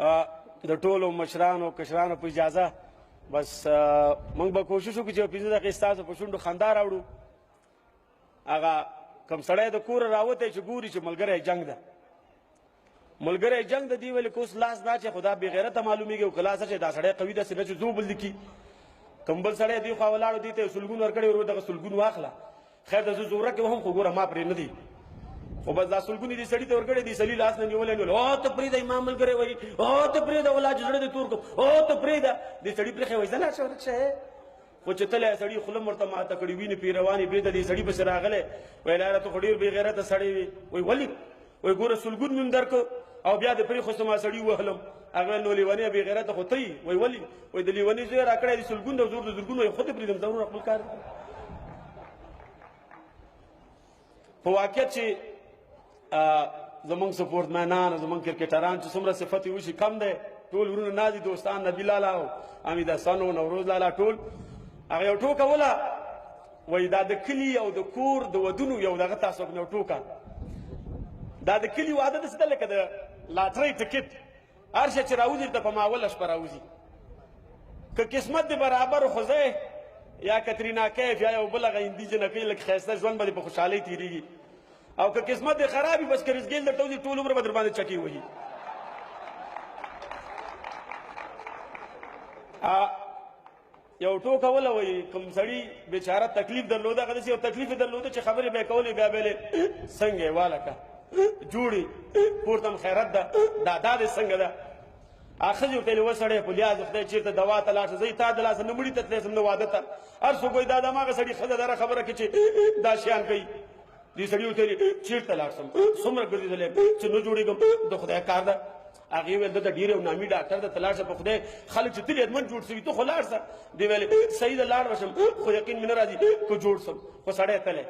د ټولو مشرانو کشرانو په اجازه بس موږ به کوشش وکړو چې 15 دقیقې ستاسو په شونډو خندا راوړو. هغه کوم سړی د کوره راوتی چې ګوري چې ملګری جنګ ده، ملګری جنګ د دې ولې کوس لاس نه چې خدا بې غیرته معلومیږي او که لاس چې دا سړی قوي داسې نه چې زو بل لیکي. کوم بل سړی دی خوا ولاړو دي ته سلګون ورکړی ورو دغه سلګون واخله. خیر د زه زوره کې هم خو ګوره ما پرې نه دی، خو بس دا سلګونې دې سړي ته ورکړی دي سړي لاس نه نیولی نیول. او ته پرېږده ما ملګری وایي، او ته پرېږده ولا چې زړه دې تور کړم، او ته پرېږده. دې سړي پرېښی وایي ځه لاړ شه ورک شه. خو چې تلی سړي خوله ورته ماته کړې وینې پرې روانې بېرته دې سړي پسې راغلی. وایي لاره ته خو ډېر بې غیرته سړی وي. وایي ولې؟ وایي ګوره سلګون مې هم درکړ او بیا د پرېښوستم ما سړي ووهلم. هغه ویل نو لیونی بې غیرته خو ته یې. وایي ولې؟ وایي د لیوني زوی راکړی دي سلګون د زور د زرګون. وایي خو دې پرېږدم ضرور خپل کار. په واقعیت چې زمونږ سپورټمینان زمونږ کرکټران چې څومره صفت یې وشي کم دی. ټول ورونه نازي دوستان نبي لالا او حمید حسن او نوروز لالا ټول هغه یو ټوکه وله. وایي دا د کلي او د کور د ودونو یو دغه تاسو یو ټوکه. دا د کلي واده داسې ده لکه د لاټرۍ ټکټ، هر شی چې راوځي ته په ماوله شپه راوځي. که قسمت دې برابر خو ځای یا کترینا کیف یا یو بل هغه هندي جنکۍ لږ ښایسته ژوند به دې په خوشحالۍ تېرېږي. او که قسمت دې خراب وي بس که رزګیل درته وځي ټول عمر به در باندې چکې وهي. یو ټوکه وله وایي کوم سړي بېچاره تکلیف درلوده هغه داسې یو تکلیف یې درلوده چې خبرې به یې کولې بیا به یې څنګه یې والکه جوړې پورته هم خیرت ده دا دې څنګه ده. ښځې ورته ویلې وسړی په لیاز خدای چېرته دوا ته لاړ شه، زه تا د لاسه نه مړي ته تلی سم نه واده ته. هر څوک وایي دا د هماغه سړي ښځه داره خبره کې چې دا شیان کوي. دې سړي ورته ویلې چېرته لاړ شم، څومره ګرځېدلی چې نه جوړېږم د خدای کار ده. هغې ویل دلته ډېر یو نامي ډاکټر ده ته لاړ شه په خدای خلک چې تلي ادمن جوړ شوي ته خو لاړ شه. دې ویلې صحیح ده لاړ به شم خو یقین مې نه راځي که جوړ شم. خو سړی تلی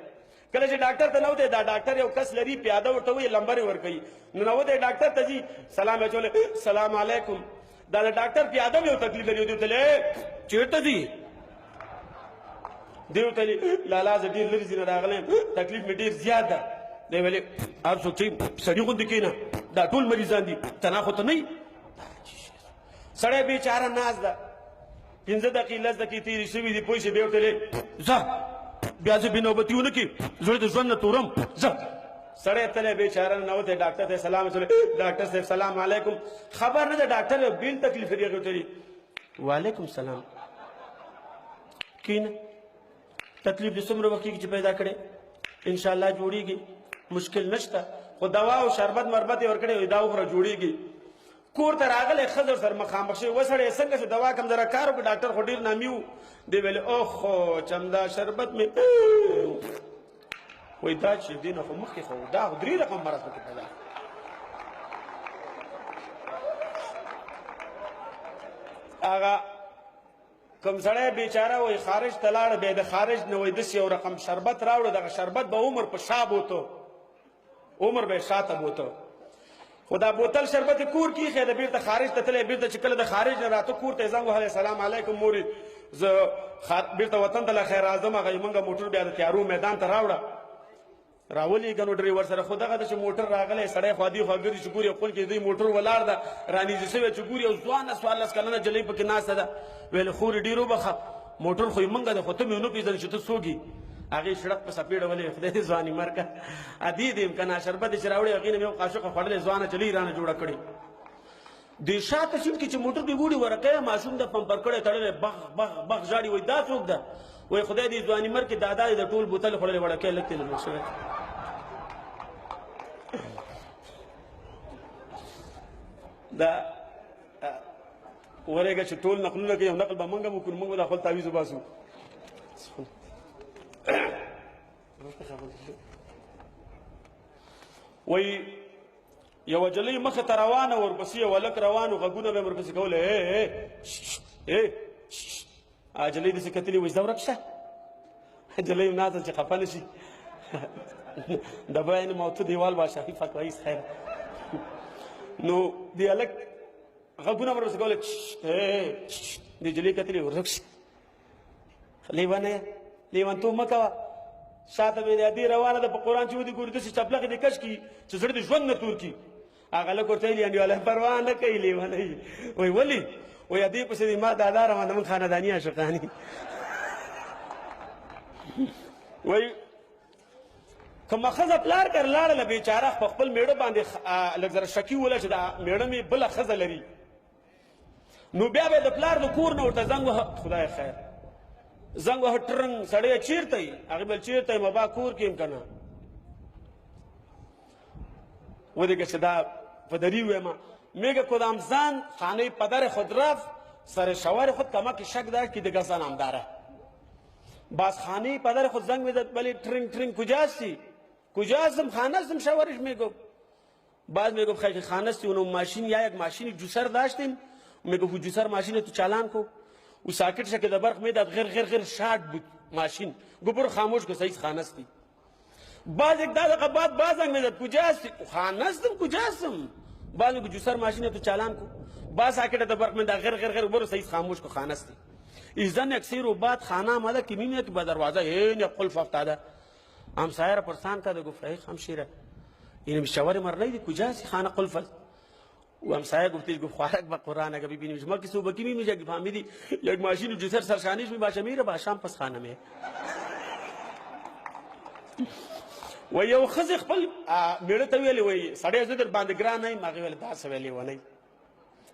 کله چې ډاکټر ته نوتی دا ډاکټر یو کس لري پیاده ورته وایي لمبر یې ورکوي. ننوتی ډاکټر ته ځي سلام یې اچولی سلام علیکم. دا د ډاکټر پیاده هم یو تکلیف لري. دې ورته ویلې چېرته ځي؟ دې ورته ویلې لالا زه ډېر لرې ځینه راغلی یم تکلیف مې ډېر زیات ده. دی ویلې هر څوک چې سړي غوندې کښېنه دا ټول مریضان دي تنا خو ته نه یي. سړی بېچاره ناست ده 15 دقیقې 10 دقیقې تېرې شوي دي پوه شي. بیا ورته ویلې ځه بیا زه بې نوبتي ونه کړي زړه د ژوند نه تورم ځه. سړی تلی بېچاره ننوتی ډاکټر ته سلام اچولی ډاکټر صاحب سلام علیکم. خبر نه ده ډاکټر یو بېل تکلیف لري. هغې ورته ویلي وعلیکم سلام کښېنه تکلیف دې څومره وخت کېږي چې پیدا کړې انشاءالله جوړېږي مشکل نشته خو دوا او شربت مربت یې ورکړی وایي دا وخوره جوړېږي. کور ته راغلی ښځه ورسره مخامخ شوې وسړی څنګه شو دوا کم ذره کار وکړو ډاکټر خو ډېر نامي و. دې ویلې اوخو چمدا شربت مې وایي دا چې دې نه خو مخکې خو دا خو 3 رقم مرض پکې پیدا. هغه کوم سړی بېچاره وایي خارج ته لاړه بیا د خارج نه وایي داسې یو رقم شربت راوړه دغه شربت به عمر په شا بوته عمر به یې شاته بوته. خو دا بوتل شربت یې کور کې ایښی ده بېرته خارج ته تللی بېرته چې کله د خارج نه راته کور ته یې زنګ وهلی سلام علیکم مورې زه بېرته وطن ته له خیر راځم. هغه یې موږ موټر بیا د تیارو میدان ته راوړه راولېږه نو ډریور سره خو دغه ده چې موټر راغلی سړی خوا دې خوا ګرځي چې ګوري یو خپل کې دوی موټر ولاړ ده رانیژدې شوی چې ګوري یو ځوانه 14 کلنه جلۍ پکې ناسته ده. ویل خورې ډېر وبخه موټر خو یې موږ ده خو ته مې ونه پېژنې چې ته څوک یې. هغې شړک په سپېړه ولې خدای دې ځواني مرګه ادې دې یم که نه شربت یې چې راوړې هغې نه مې یو قاشقه خوړلې ځوانه جلۍ رانه جوړه کړې. دې شاته سیټ کې چې موټر کې ګوري ورقه ماشوم د پمپر کړی تړلی بغ بغ بغ ژاړي وایي دا څوک ده؟ وایي خدای دې ځواني مرګې دادا دې د ټول بوتل خوړلې وړکې لږ تېل شوی. دا ورېږه چې ټول نقلونه کوي یو نقل به موږ هم وکړو موږ به دا خپل تعویض وباسو. وایي یوه جلۍ مخې ته روانه ورپسې یو هلک روان و غږونه به یې ورپسې کول جلۍ داسې کتلې وایي ځه ورک شه. جلۍ هم ناستل چې خفه نه شي د بیان موته دیوال بادشاهي فکوایي خیر. نو دې هلک غږونه ورپسې کول دې جلۍ کتلې ورک شه لیوانه لیوانتوب مه کوه. شاته مې دې روانه ده په قرآن چې ودې ګوري داسې چپلغې دې کش کړي چې زړه دې ژوند نه تور کړي. هغه له ورته ویلي انډیواله پروا نه کوي لیونی وایي ولې وایي دې پسې دې ما دادا روانه من خانداني عاشقاني وایي کومه ښځه پلار کر لاړله بېچاره په خپل میړه باندې لږ زره شکي وله چې دا میړه مې بله ښځه لري نو بیا به د پلار د کور نه ورته زنګ وهه خدای خیر زنګ وهه ټرنګ سړی چېرته یي هغې بل چېرته یم با کور کې یم که نه ودیگه که دا پدری ویما میگه کدام زن خانه پدر خود رفت سر شوهر خود کمک شک داشت که دیگه زن هم داره باز خانه پدر خود زنگ میزد ولی ترنگ ترنگ کجاستی کجاستم خانه استم شوهرش میگفت بعد میگفت خیلی خانه استی اونو ماشین یا یک ماشین جوسر داشتیم میگفت جوسر ماشین تو چالان کو او ساکت شد که در برق میداد غیر غیر غیر شاد بود ماشین گو برو خاموش کو سعید خانه استی باز یک دقیقه بعد بازنگ میزد کجاستی خانه استم کجاستم بعد میگفت جوسر ماشین تو چالان کو باز ساکت در برق میداد غیر غیر غیر برو سعید خاموش کو خانه استی ایزن اکثر و بعد خانه آمده که میبینه که به دروازه این قلف افتاده همسایه را پرسان کرده گفت ای خمشیره این شوهر مر نیدی کجاست خانه قلف است و همسایه گفتش گفت خوارک با قرآن اگه ببینیم ما که صبح کی میمیشه که فهمیدی یک ماشین جسر سرشانیش میباشه میره با شام پس خانه می و یو خزی خپل میړه ته ویلې وایي سړی زه در باندې ګران یم هغې ویل داسې ویلې ونی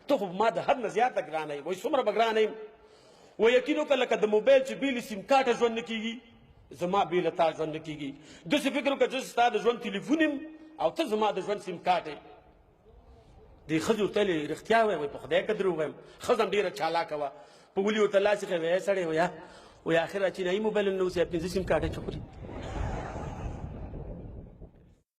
ته خو ما د حد نه زیاته ګرانه یې وایي څومره به ګرانه یم و یقین وکړه لکه د موبایل چې بېلې سیم کارټه ژوند نه کېږي زما بېله تا ژوند نه کېږي داسې فکر وکړه چې ستا د ژوند تلیفون یم او ته زما د ژوند سیم کارټ یې دې ښځې ورته ویلې رښتیا وایي په خدای که دروغ وایم ښځه هم ډېره چالاکه وه په ولي ورته لاس یې وایي سړی وایه وایي آخر چینایي موبایل نه اوس یا پنځه سیم کارټ یې چخوري